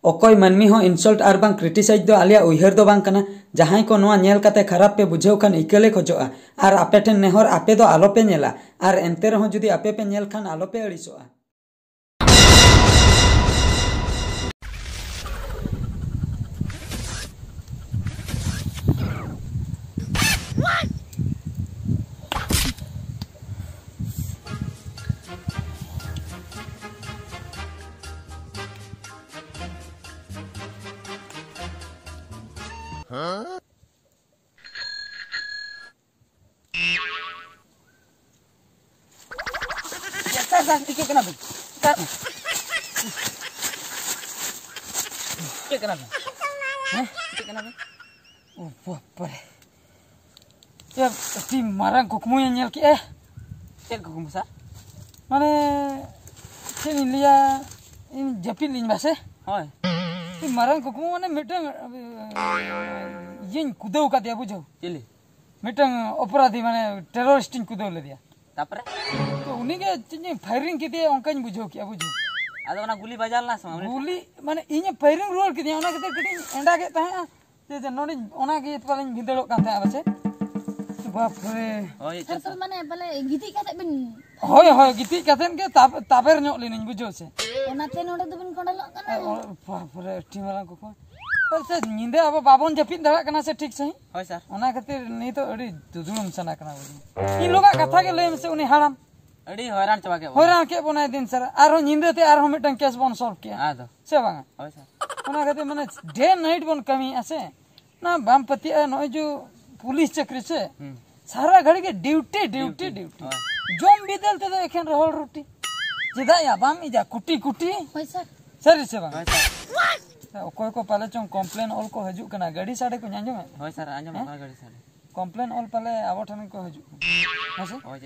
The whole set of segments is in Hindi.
अकोय मानमी हो इनसल्ट और बांग क्रिटिसाइज दो आलिया उइहर दो बांग कना जहां को नोआ नेल काते खराब पे बुझेव खान इकले खोजोआ और आपे ठेन नेहर आपे दो आलो पे नेला और एनते रहो जुदी आपे पे नेल खान आलो पे अड़िसोआ। मारंग कुकमु नेल के चेक कुकमु सा माने चेन लिया इन जपिल लिन बासे होय मारंग कुकमु माने मिटन यिन कुदौ का दिया बुझो चली मिटन अपराधी माने टेररिस्ट कुदौ ले दिया तापरे तो उनी के चिनी फायरिंग की दिया ओंकाñ बुझो किया बुझो आदो ना गुली बजाल ना सम गुली माने इने फायरिंग रोल की दिया ओना के कटी एंडा के ताहे जे नोनी ओना के पालिन भिदड़ो का था बासे बाप रे ओय सर माने भले गिती काते बिन होय होय गिती कातेन के ताबेर ᱧᱚᱜ लिन बुझो से ओनाते नोडे दबिन कोडलो कना बाप रे टीमरा को से निंदे अब बाबन जपिन दड़ा कना से ठीक सही होय सर ओना खातिर नहीं तो अड़ी दुदुम सना कना इन लोगा कथा के ले से उनी हाराम अड़ी हैरान चबा के बनाय दिन सर आरो निंदे ते आरो मिटन केस बन सॉल्व किया आदो से बांगा होय सर ओना खातिर माने डे नाइट बन कमी आसे ना बाम पति नय जो पुलिस चक्री से सारा घड़ी के ड्यूटी जोम बिदल ते एखन रहल रोटी जेदा या बाम इजा कुटी होय सर सर से बांगा ओकोय को पाले चों कंप्लेन ऑल को हजू कना गाड़ी साडे को आंजम होय सर आंजम गाड़ी साडे कंप्लेन ऑल पाले आबो ठन को हजू हसे होय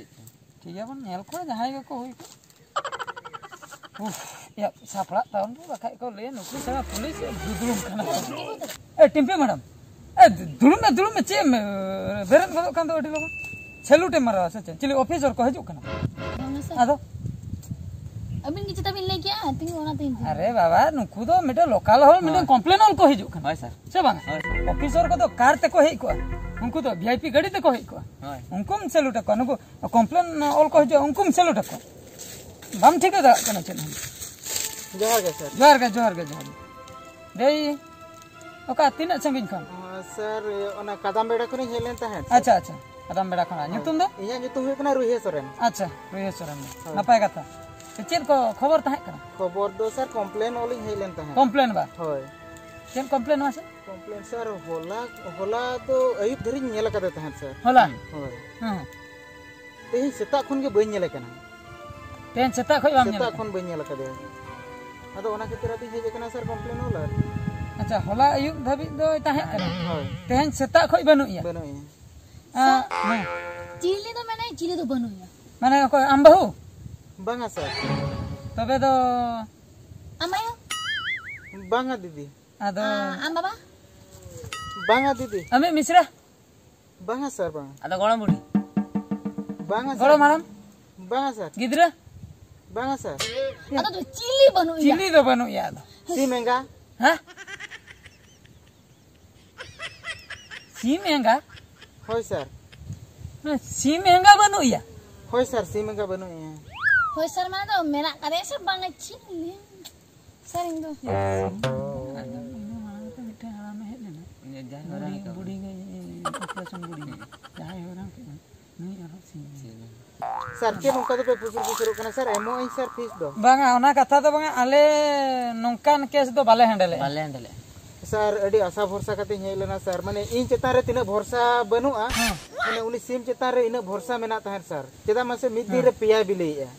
ठीक है बन नेल को जहाय को होई या सापड़ा टाउन तो बखाय को ले नुकरी सगा पुलिस दुदुम कना ए टिम्पे मैडम ए दुलुम में चे बेरन गदो कान दो अडी लोग सेलुटे मारा से चली ऑफिसर को हजू कना आदो अबिन की चिता बिन ले क्या तिंग ओना तिंग अरे बाबा नुकु दो मिटे लोकल होल मिटे कंप्लेन ऑल को हिजु खान होय सर से बांग ऑफिसर को तो कार ते को हेई को उनको तो वीआईपी गाड़ी ते को हेई को उनको सेलुट को नुकु कंप्लेन ऑल को हिजु उनको सेलुट को बाम ठीक है कना चल जोहार के देई ओका तीन संगिन खान सर ओना कदम बेड़ा को हेलेन ता है अच्छा कदम बेड़ा खान नुतुम दो इया नुतुम हुई कना रुहे सोरेन अच्छा रुहे सोरेन नपाय कथा चेन को खबर ताहे कना खबर दो सर कंप्लेन ओलिंग हेलेन ता है कंप्लेन बा होय चेन कंप्लेन वासे कंप्लेन सर होला तो अयुब धरी नेल कदे ता है सर होला होय हां तेही सेता खन के बई नेल कना तेन सेता खय बाम नेल सेता खन बई नेल कदे आदो ओना के तेरा ती हे कना सर कंप्लेन होला अच्छा होला अयुब धबी दो ताहे कना होय तेन सेता खय बनुया चिली तो मैंने चिली तो बनुया माने कोई आंबहु बांगा सर तबे तो अमायो बांगा दीदी आदो आम बाबा बांगा दीदी अमे मिश्रा बांगा सर बांगा आदो गोळम बुडी बांगा गोळम मारम बांगा सर गिदरा बांगा सर आदो तो चिली बनुया सी महंगा हां सी महंगा होय सर सी महंगा बनुया होय सर सी महंगा बनुया होय सर माने तो मेरा करे सर बांगा चिली सर इंदो बुड़ी गई ऑपरेशन बुड़ी जाय होरा के नहीं आरो सी सर के नोका तो पे पुसुर कना सर एमओ आई सर फीस दो बांगा ओना कथा तो बांगा आले नोंकान केस दो बाले हैंडले सर अड़ी आशा भरोसा कते हेलेना सर माने इन चेतान रे तिना भरोसा बनुआ माने उनी सिम चेतान रे इना भरोसा मेना ताहर सर चेदा मासे मिद दिन रे पिया बिलेया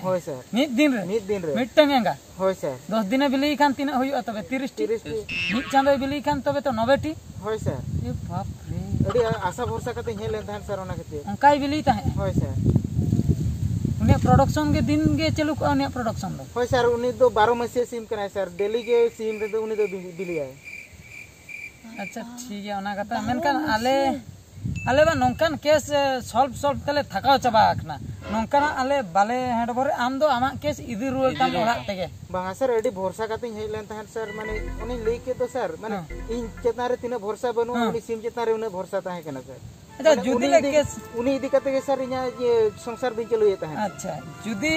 होय सर मिद दिन रे मिटन एंगा होय सर 10 दिन बिली खान तिना होय तबे 30 टी मिद चांदो बिली खान तबे तो 90 टी होय सर ए बाप रे अड़ी आशा भरोसा कते हेलेन ताहर सर ओना कते अंकाई बिली ताहे होय सर उन्हें प्रोडक्शन के दिन के चलू को उन्हें प्रोडक्शन दो होय सर उनी दो 12 महीने सिम कना सर डेली के सिम रे तो उनी दो बिली आए अच्छा ठीक है ओना कथा मेनकान आले आले बा नोंकान केस सॉल्व तले थकाव चाबा आखना नोंकाना आले बाले हेडबोरे आम दो आमा केस इदी रुल ताम ओड़ा तेगे बांगा सर एडी भरोसा काते हेइ लेन तहन सर माने उनी लेई के तो सर माने इन चेतना रे तिना भरोसा बनु उनी सिम चेतना रे उनी भरोसा ताहे कना सर अच्छा जुदी ले केस उनी इदी काते के सर इना ये संसार दिन चलुए ताहे अच्छा जुदी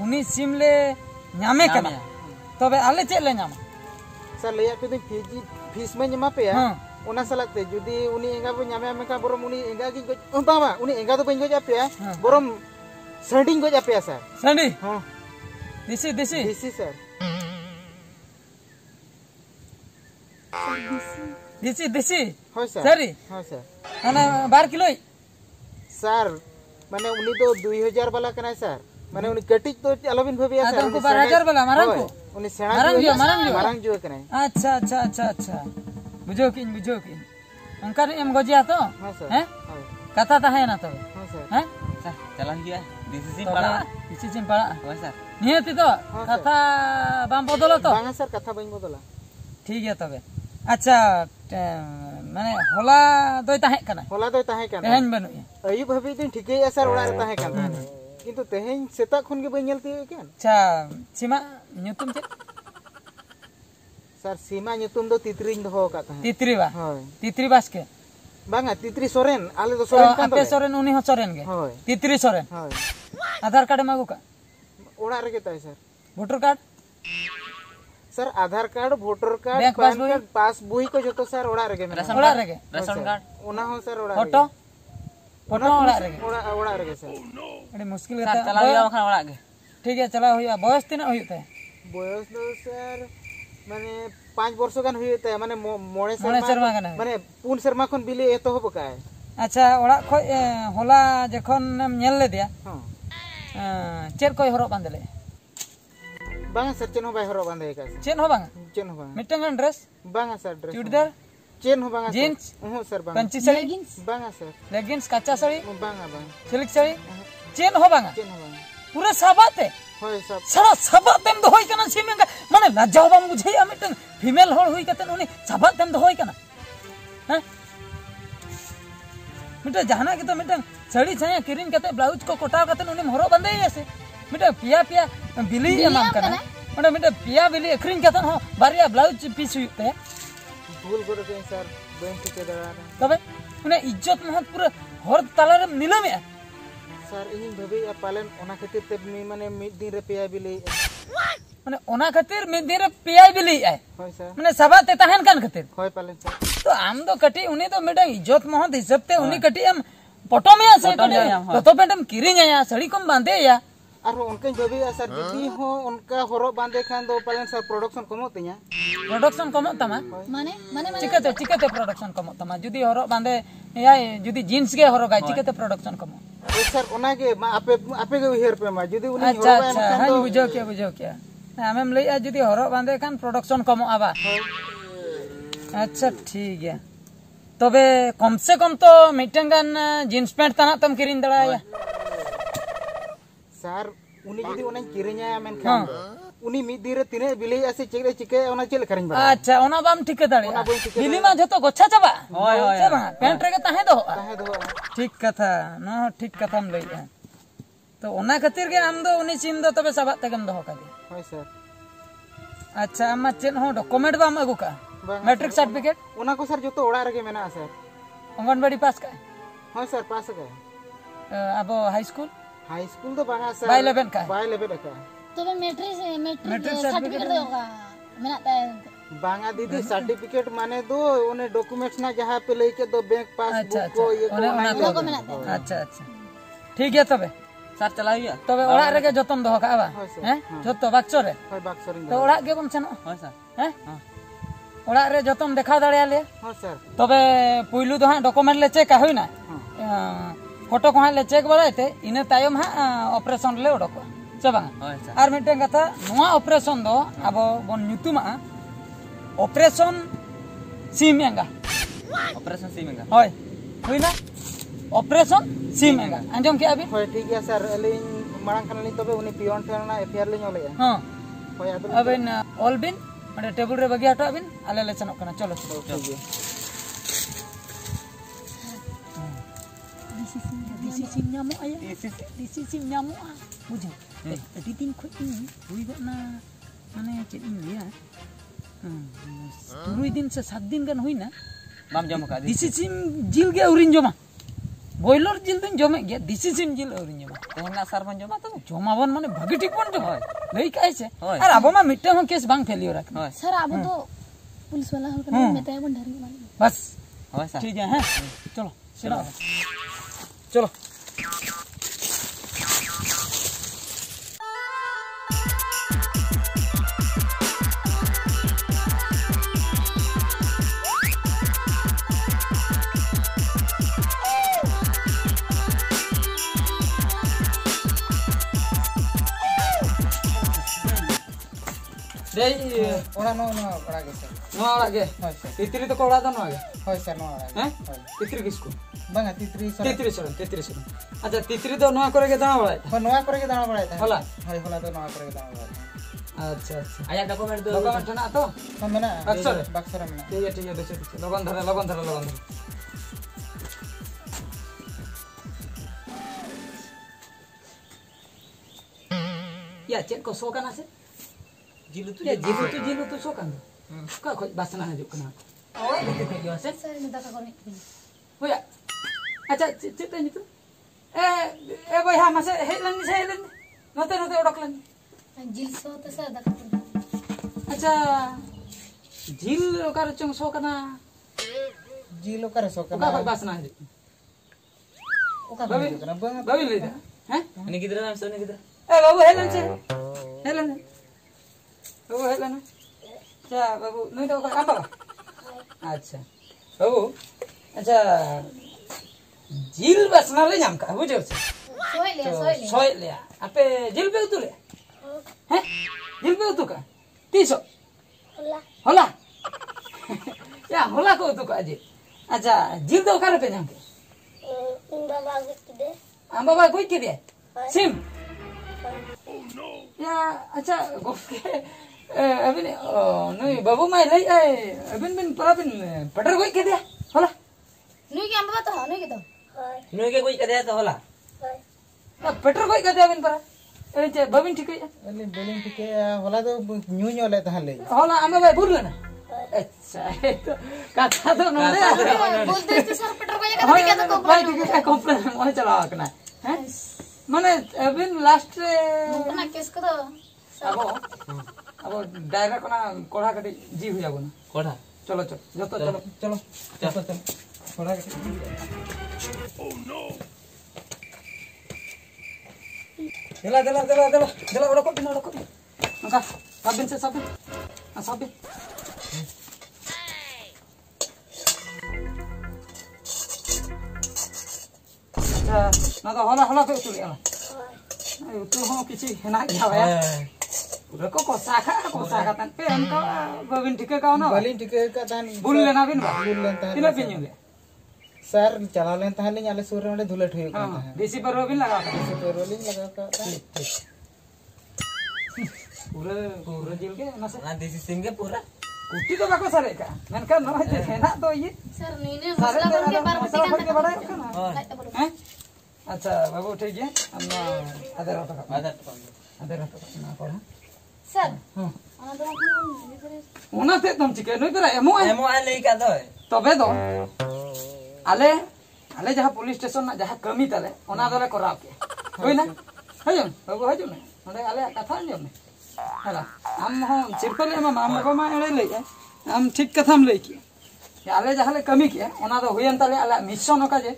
उनी सिम ले न्यामे कना तबे आले चेक ले न्यामा सर लेया के दिन फीस में ᱧᱟᱢᱟ ᱯᱮᱭᱟ ᱚᱱᱟ ᱥᱟᱞᱟᱜᱛᱮ ᱡᱩᱫᱤ ᱩᱱᱤ ᱮᱸᱜᱟ ᱵᱚ ᱧᱟᱢᱮ ᱢᱮᱠᱟ ᱵᱚᱨᱚᱢ ᱩᱱᱤ ᱮᱸᱜᱟ ᱜᱤ ᱜᱚᱡ ᱵᱟᱝ ᱩᱱᱤ ᱮᱸᱜᱟ ᱫᱚ ᱵᱟᱹᱧ ᱜᱚᱡ ᱟᱯᱮᱭᱟ ᱵᱚᱨᱚᱢ ᱥᱟᱺᱰᱤᱧ ᱜᱚᱡ ᱟᱯᱮᱭᱟ ᱥᱟᱨ ᱥᱟᱺᱰᱤ ᱦᱚᱸ देसी देसी देसी सर देसी देसी হয় सर सरी हां सर माने 12 किलो सर माने उनी तो 2000 वाला कना सर माने उनी कटिज तो अलबिन भबिया सर उनको 12000 वाला मारंग को उनी सेना मारंग जो कना अच्छा अच्छा अच्छा अच्छा बुझो कि अंकर एम गजिया तो हैं कथा ता है ना तो हां सर हैं चलन गया डिसीजन पड़ा डिसीजन पड़ा हो सर नियति तो कथा बाम बदलो तो बांगा सर कथा बइन बदला ठीक है तबे अच्छा माने होला दोय ताहे कना तेहेन बनु अयुब हबी दिन ठीके है सर ओड़ा रे ताहे कना किंतु तेहेन सेता खुन के बइन नेलती केन अच्छा सीमा न्यूतुम चे सर सीमा न्यूतुम दो तितरीन दहो का ताहे तितरी बा होय तितरी बास के बांगा तितरी सोरेन आले तो सोरेन कान आपे सोरेन उनी हो सोरेन गे होय तितरी सोरेन होय आधार कार्ड मागू का ओड़ा रे के ताहे sir voter card sir Aadhaar card voter card bank pan card passbook को जतो सर ओड़ा रे के ओड़ा रे के रेशन कार्ड ओना हो सर ओड़ा फोटो फोटो ओड़ा रे के ओड़ा रे के सर अरे मुश्किल चला कथा गया वखन ओड़ा के ठीक है चला होया बयस तिना होयते बयस दो सर माने 5 वर्ष गान होयते माने मोणे शर्मा गाना माने 3 शर्मा खन बिले एतो हो बकाय अच्छा ओड़ा खो होला जखन नेल ले दिया हां चेर कोई हरो बांधले बांगा सर चेन हो बाय हरो बांधे का चेन हो बांगा चेन हो बांगा मिटंग ड्रेस बांगा सर ड्रेस चूड़ीदार चेन हो बांगा जीन्स हो सर बांगा पंची साड़ी बांगा सर लेगिंग्स कच्चा साड़ी बांगा सिल्क साड़ी चेन हो बांगा चेन हो बांगा पूरा साबाते होय सब सारा साबातेम दो होय कना सिमेंगा माने लज्जाव बाम बुझैया मिटंग फीमेल होल होई कतन उनी साबातेम दो होय कना हैं मिटा जहाना के तो मिटंग साड़ी छाया किरिन कते ब्लाउज को कोटाव कतन उनी हरो बंदे ऐसे मिटा पिया पिया बिली एमाम कना माने मिटा पिया बिली अखरिन कतन हो बारिया ब्लाउज पीस हुईते भूल करे के सर बैंक के दरा तबे उनी इज्जत महत पूरा हर तालारे नीलम है सर इन भबी पालन ओना खातिर ते माने मिड दिन रे पिया बिली माने ओना खातिर मिड दिन रे पिया बिली है होय सर माने सबाते तहन कान खातिर होय पालन सर तो आम तो कटी उनी तो मिटा इज्जत महत हिसाब ते उनी कटी हम पटो में से तो पेटम किरिंग आया सड़ी कम बांधे या और उनके भबी सर दीदी हो उनका हरो बांधे खान दो पालन सर प्रोडक्शन कमो तया प्रोडक्शन कम तमा माने माने चिकते प्रोडक्शन कम तमा जुदी हरो बांधे या जुदी जींस के हरो गाय चिकते प्रोडक्शन कम सर ओना के आपे आपे के हेर पे मा जुदी उनी अच्छा अच्छा हां बुझो क्या हमें लइया जुदी हरो बांधे खान प्रोडक्शन कम आबा अच्छा ठीक है तबे कम से कम तो मिटन गान जींस पैंट तना तम किरिन दड़ाया सर उनी जुदी ओना किरिnya men खान उनी मिद दिन रे तिने बिले आसे चेक चिके ओना चेल खरिन बा अच्छा ओना बाम ठीक दाड़े बिली मा जतो गोछा चाबा होय होय पैंट रे के ताहे दो दो ठीक कथा न ठीक कथाम लइया तो ओना खातिर के आम दो उनी सिम दो तबे सबा तगम दो कादी होय सर अच्छा आमा चेन हो डॉक्यूमेंट बाम अगु का मैट्रिक सर्टिफिकेट ओना को सर जतो ओड़ा रे मेना सर अंगनवाड़ी पास का हां सर पास का अब हाई स्कूल तो बांगा सर बाय 11 का तो मैट्रिक सर्टिफिकेट होगा मेना ता बांगा दीदी सर्टिफिकेट माने दो ओने डॉक्यूमेंट्स ना जहां पे लेके दो बैंक पासबुक को ये को मेना अच्छा अच्छा ठीक है तबे सर चलाइया तबे ओड़ा रे के जतन दो का आबा हैं जतो बाक्सो रे होय बाक्सोरिन तो ओड़ा के बम छनो हां सर हैं ओड़ा रे जतन देखा दाड़िया ले हां सर तबे पुइलु दो हां डॉक्यूमेंट ले चेक होई ना फोटो को हां ले चेक बराइते इने तायम हां ऑपरेशन ले ओडको चबा होय सर आर मिटे कथा नोआ ऑपरेशन दो अब बन न्यूतुमा ऑपरेशन सीमेंगा होय होइना ऑपरेशन सीमेंगा अंजम के अभी होय ठीक है सर अलिन मांग खान तबे उनी पियन ठेना एफआईआर ले नोले हां होय अदो अबिन ऑल बिन टेबल रे बगी हटा बिन आले ले चनो कना चलो ठीक है Disi sim nyamuk aja. Disi sim nyamuk ah. Bujang. Tadi tin kau ini, hui dah na, mana cik ini ya. 3 दिन से 7 दिन kan hui na. Mam jam ka. Disi sim jil ge urin joma. Boiler jil din jome ge disi sim jil urin joma. Tehna sar ban jama to. Joma bon mane bhagi ठीक bon joma. Lei kai se. Ar abo ma mitte ho case bang failure rak. Sir अब तो पुलिस वाला हो कर मैं तो डर गई वाली बस Hoy sar. ठीक है हैं. चलो चलो चलो. Dei ᱚᱱᱟ ᱱᱚ ᱚᱲᱟᱜ ᱜᱮ ᱥᱟᱨ ᱱᱚᱣᱟ ᱚᱲᱟᱜ ᱜᱮ ᱦᱳᱭ ᱥᱟᱨ ᱛᱤᱛᱨᱤ ᱛᱚᱠᱚ ᱚᱲᱟᱜ ᱫᱚ ᱱᱚᱣᱟ ᱜᱮ ᱦᱳᱭ ᱥᱟᱨ ᱱᱚ ᱚᱲᱟᱜ ᱦᱮᱸ ᱦᱳᱭ ᱛᱤᱛᱨᱤ ᱠᱤᱥᱠᱩ ᱵᱟᱝᱟ ᱛᱤᱛᱨᱤ ᱥᱟᱨ ᱛᱤᱛᱨᱤ ᱥᱚᱨᱮᱱ ᱟᱪᱪᱷᱟ ᱛᱤᱛᱨᱤ ᱫᱚ ᱱᱚᱣᱟ ᱠᱚᱨᱮ ᱜᱮ ᱫᱟᱬᱟ ᱵᱟᱲᱟᱭ ᱦᱳᱭ ᱱᱚᱣᱟ ᱠᱚᱨᱮ ᱜᱮ ᱫᱟᱬᱟ ᱵᱟᱲᱟᱭ ᱛᱟᱦᱮᱸ ᱦᱚᱞᱟ ᱦᱳᱭ ᱦᱚᱞᱟ ᱫᱚ ᱱᱚᱣᱟ ᱠᱚᱨᱮ ᱜᱮ ᱫᱟᱬᱟ ᱵᱟᱲᱟᱭ ᱟᱪᱪᱷᱟ ᱟᱪᱪᱷᱟ Aya dokumen do. ᱰᱚᱠᱩᱢᱮᱱᱴ ᱦᱮᱱᱟᱜ ᱛᱚ ᱦᱚᱸ ᱢᱮᱱᱟᱜᱼᱟ ᱵᱟᱠᱥᱚ ᱨᱮ? ᱵᱟᱠᱥᱚ ᱨᱮ ᱢᱮᱱᱟᱜᱼᱟ ᱴᱷᱤᱠ ᱜᱮᱭᱟ ᱵᱮᱥ ᱞᱚᱜᱚᱱ ᱫᱷᱟᱨᱟ Ya cek ko so kana se Jilu tu. ya jilu tu so kan ka khoj basna hajuk kana oh itu ke yo se sir मैं दका करने oh ya acha cek tanya tu boy ha mase helan note odok lan जिल सो तो सर दका करने acha jil okar chong so kana ᱡᱤᱞ ᱚᱠᱟᱨᱮ ᱥᱚ ka ᱠᱟᱱᱟ khoj basna hajuk ᱚᱠᱟ ᱵᱟᱹᱵᱤ ᱠᱟᱱᱟ ᱵᱟᱝᱟ babi le da ha Ini gidra nam so ni gidra. babu helan se helan babu helan acha babu nui to apa acha babu acha jil basna le nyam ka bujho se सोई ले soy le ape jil pe utu le हैं jil pe utu ka tiso होला ya होला ko utu ka aje acha jil do kare pe nyam ke amba ba koi ke dia sim ya acha gofke abin noi babu mai lai abin bin parabin patar koi ke dia होला नुई के अंबा तो नुई के तो Nui ke koi kada to hola. peter koi ke dia bin para ini ce babin ठीक है ᱟᱹᱞᱤᱧ ᱵᱟᱹᱞᱤᱧ ᱴᱷᱤᱠᱟᱹᱭᱟ ᱦᱚᱞᱟ ᱫᱚ ᱧᱩ ᱧᱚᱜ ᱞᱮ ᱛᱟᱦᱮᱸ ᱞᱟᱹᱭ होला amba ba burla na अच्छा तो kata to nore बोलते थे सर पेट्रोल को लेकर क्या तो भाई ठीक है कंप्लेन मोह चला कना हैं माने अबिन लास्ट रे ना केस को तो अब डायरेक्ट कना कोढ़ा कटी जी हो जाबो ना Koda. चलो जतो चलो थोड़ा Dela udah kopi maka sabin sabin nah to hola pe utul ya utul ho kichi henak ya ya udah kok kosa tan pe amka babin thike ka na ᱵᱟᱹᱞᱤᱧ ᱴᱷᱤᱠᱟᱹ ᱟᱠᱟᱫ ᱛᱟᱦᱮᱱ bul lena bin ba ᱵᱩᱞ ᱞᱮᱱ ᱛᱟᱦᱮᱱ tina bin yule ᱥᱟᱨ ᱪᱟᱞᱟᱣ ᱞᱮᱱ ᱛᱟᱦᱮᱸ ᱞᱤᱧ ᱟᱞᱮ ᱥᱩᱨ ᱨᱮ ᱚᱸᱰे ᱫᱷᱩᱞᱟᱹᱴ ᱦᱩᱭᱩᱜ ᱠᱟᱱ ᱛᱟᱦᱮᱸ desi baru bin laga ᱯᱟᱹᱣᱨᱟᱹ ᱞᱤᱧ ᱞᱟᱜᱟᱣ ᱠᱟᱜ ᱛᱟᱦᱮᱸ pura jil ke nase Na di sistem ke pura. kuti to bako sare ka menkan no je henak to ye sir नुई ने सारे मसला करके बार मसला पति करके बड़ा है ना लाइट तो बोलो हैं अच्छा बाबू ठीक है हम आधे रात का Ada to. आधे रात का ना पड़ा सर हां ana तो ओना ते तुम चिके नई करा ammo Emo alei ka to. तबे दो आले जहां पुलिस स्टेशन ना जहां कमी तले ओना दोले कराव के होई ना हजम बाबू हजम ना ओंडे आले कथा अंजम ने हला हम हो सिरपले मा माम को मा एड़े ले हम ठीक कथाम ले की आले जहां ले कमी के ओना दो होयन तले आले मिशन का जे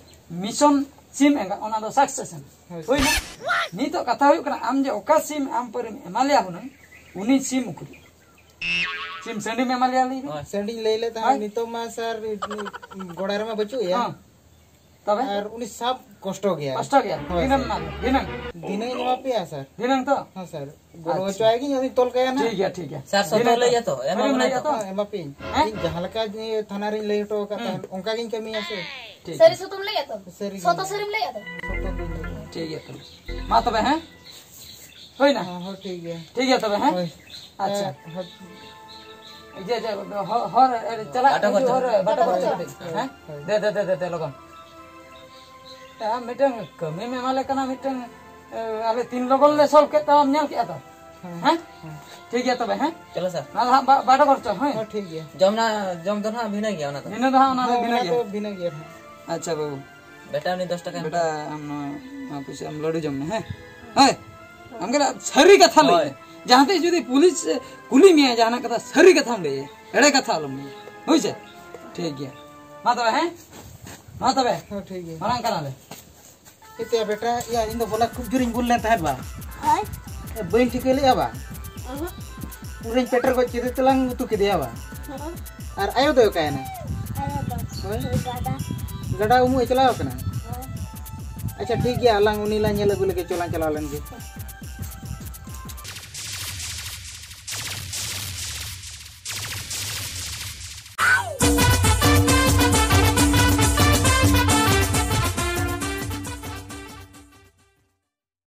मिशन सिम एंगा ओना दो सक्सेस होई ना नी तो कथा होय कना आम जे ओका सिम आम पर एमालिया हुन उनी सिम उकरी सिम सेंडी में एमालिया ली सेंडिंग ले ले तहां नितो मा सर गोड़ार में बचू या हां तबे और उनी सब कष्ट गया कष्ट गया दिनन दिने जमा पिया सर दिनन तो हां सर गोरो चोएगी यदि तोल गया ना ठीक है Sar so to le ya to. Emo Emo le ya to. to. एमा पिन जहां लका थाना रे ले तो का उनका गिन कमी आसे ठीक सर सो तुम ले तो सर सो तो सर ले तो ठीक है तो मा तबे हैं होई ना हां हो ठीक है तबे हैं अच्छा जे हर चला बाटा हर बाटा हैं दे लगन ता मिटन कमी में माले कना मिटन आले 3 लोगों ले सॉल्व के तब न्याल किया तो हैं ठीक है तबे हैं चलो सर ना बाटा करचो हैं हां ठीक है जम तो ना भिना गया ना तो बिना दहा ना बिना तो बिना गियर है अच्छा बाबू बेटा ने 10 टका बेटा हम कुछ हम लड़ू जमने हैं है हमके सरी कथा ले जहां ते जुदी पुलिस कुली में जाना कथा सरी कथा ले एड़े कथा लम होई छे ठीक है मा तबे हैं मा तबे हां ठीक है मारांग करा ले इते बेटा या इन दो बोला खूब जुरिन बोल लेता है बा हाय बइन ठीक ले बा पूरे पेटर को चिरे तलांग उतु के दिया बा और आयो दो का ना गड़ा उमु चलाओ कना अच्छा ठीक है अलांग उनी ला नेल गुले के चला चला लेन के